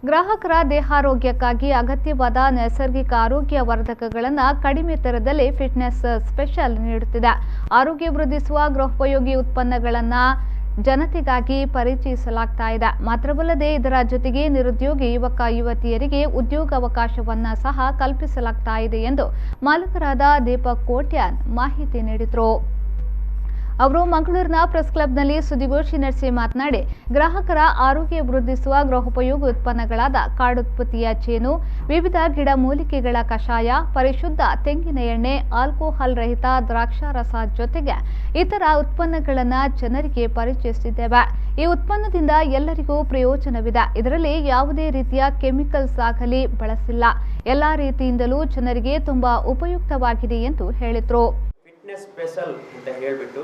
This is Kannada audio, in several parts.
ಗ್ರಾಹಕರ ದೇಹಾರೋಗ್ಯಕ್ಕಾಗಿ ಅಗತ್ಯವಾದ ನೈಸರ್ಗಿಕ ಆರೋಗ್ಯ ವರ್ಧಕಗಳನ್ನು ಕಡಿಮೆ ದರದಲ್ಲಿ ಫಿಟ್ನೆಸ್ ಸ್ಪೆಷಲ್ ನೀಡುತ್ತಿದೆ. ಆರೋಗ್ಯ ವೃದ್ಧಿಸುವ ಗೃಹೋಪಯೋಗಿ ಉತ್ಪನ್ನಗಳನ್ನು ಜನತೆಗಾಗಿ ಪರಿಚಯಿಸಲಾಗ್ತಾ ಇದೆ. ಮಾತ್ರವಲ್ಲದೆ ಇದರ ಜೊತೆಗೆ ನಿರುದ್ಯೋಗಿ ಯುವಕ ಯುವತಿಯರಿಗೆ ಉದ್ಯೋಗಾವಕಾಶವನ್ನು ಸಹ ಕಲ್ಪಿಸಲಾಗ್ತಾ ಇದೆ ಎಂದು ಮಾಲಕರಾದ ದೀಪಕ್ ಕೋಟ್ಯಾನ್ ಮಾಹಿತಿ ನೀಡಿದರು. ಅವರು ಮಂಗಳೂರಿನ ಪ್ರೆಸ್ ಕ್ಲಬ್ನಲ್ಲಿ ಸುದ್ದಿಗೋಷ್ಠಿ ನಡೆಸಿ ಮಾತನಾಡಿ, ಗ್ರಾಹಕರ ಆರೋಗ್ಯ ವೃದ್ಧಿಸುವ ಗೃಹೋಪಯೋಗಿ ಉತ್ಪನ್ನಗಳಾದ ಕಾಡುತ್ಪತ್ತಿಯ ಚೇನು, ವಿವಿಧ ಗಿಡಮೂಲಿಕೆಗಳ ಕಷಾಯ, ಪರಿಶುದ್ಧ ತೆಂಗಿನ ಎಣ್ಣೆ, ಆಲ್ಕೋಹಾಲ್ ರಹಿತ ದ್ರಾಕ್ಷಾರಸ ಜೊತೆಗೆ ಇತರ ಉತ್ಪನ್ನಗಳನ್ನು ಜನರಿಗೆ ಪರಿಚಯಿಸುತ್ತಿದ್ದೇವೆ. ಈ ಉತ್ಪನ್ನದಿಂದ ಎಲ್ಲರಿಗೂ ಪ್ರಯೋಜನವಿದೆ. ಇದರಲ್ಲಿ ಯಾವುದೇ ರೀತಿಯ ಕೆಮಿಕಲ್ಸ್ ಆಗಲಿ ಬಳಸಿಲ್ಲ. ಎಲ್ಲಾ ರೀತಿಯಿಂದಲೂ ಜನರಿಗೆ ತುಂಬಾ ಉಪಯುಕ್ತವಾಗಿದೆ ಎಂದು ಹೇಳಿದರು. ಫಿಟ್ನೆಸ್ ಸ್ಪೆಷಲ್ ಅಂತ ಹೇಳಿಬಿಟ್ಟು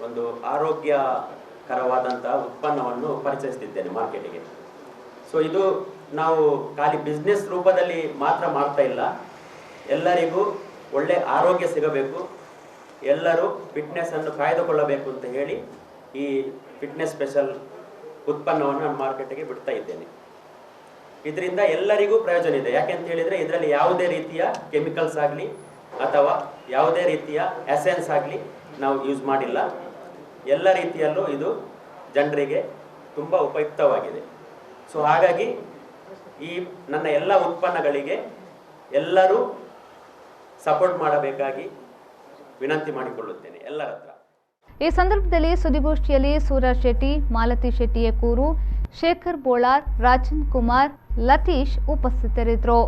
ಒಂದು ಆರೋಗ್ಯಕರವಾದಂತಹ ಉತ್ಪನ್ನವನ್ನು ಪರಿಚಯಿಸುತ್ತಿದ್ದೇನೆ ಮಾರ್ಕೆಟಿಗೆ. ಸೊ ಇದು ನಾವು ಖಾಲಿ ಬಿಸ್ನೆಸ್ ರೂಪದಲ್ಲಿ ಮಾತ್ರ ಮಾಡ್ತಾ ಇಲ್ಲ. ಎಲ್ಲರಿಗೂ ಒಳ್ಳೆ ಆರೋಗ್ಯ ಸಿಗಬೇಕು, ಎಲ್ಲರೂ ಫಿಟ್ನೆಸ್ಸನ್ನು ಕಾಯ್ದುಕೊಳ್ಳಬೇಕು ಅಂತ ಹೇಳಿ ಈ ಫಿಟ್ನೆಸ್ ಸ್ಪೆಷಲ್ ಉತ್ಪನ್ನವನ್ನು ನಾನು ಮಾರ್ಕೆಟಿಗೆ ಬಿಡ್ತಾ ಇದ್ದೇನೆ. ಇದರಿಂದ ಎಲ್ಲರಿಗೂ ಪ್ರಯೋಜನ ಇದೆ. ಯಾಕೆಂತ ಹೇಳಿದರೆ ಇದರಲ್ಲಿ ಯಾವುದೇ ರೀತಿಯ ಕೆಮಿಕಲ್ಸ್ ಆಗಲಿ ಅಥವಾ ಯಾವುದೇ ರೀತಿಯ ಎಸೆನ್ಸ್ ಆಗಲಿ ನಾವು ಯೂಸ್ ಮಾಡಿಲ್ಲ. ಎಲ್ಲ ರೀತಿಯಲ್ಲೂ ಇದು ಜನರಿಗೆ ತುಂಬ ಉಪಯುಕ್ತವಾಗಿದೆ. ಸೊ ಹಾಗಾಗಿ ಈ ನನ್ನ ಎಲ್ಲ ಉತ್ಪನ್ನಗಳಿಗೆ ಎಲ್ಲರೂ ಸಪೋರ್ಟ್ ಮಾಡಬೇಕಾಗಿ ವಿನಂತಿ ಮಾಡಿಕೊಳ್ಳುತ್ತೇನೆ ಎಲ್ಲರ ಹತ್ರ. ಈ ಸಂದರ್ಭದಲ್ಲಿ ಸುದ್ದಿಗೋಷ್ಠಿಯಲ್ಲಿ ಸೂರಜ್ ಶೆಟ್ಟಿ, ಮಾಲತಿ ಶೆಟ್ಟಿ ಯಕೂರು, ಶೇಖರ್ ಬೋಳಾರ್, ರಾಜನ್ ಕುಮಾರ್, ಲತೀಶ್ ಉಪಸ್ಥಿತರಿದ್ದರು.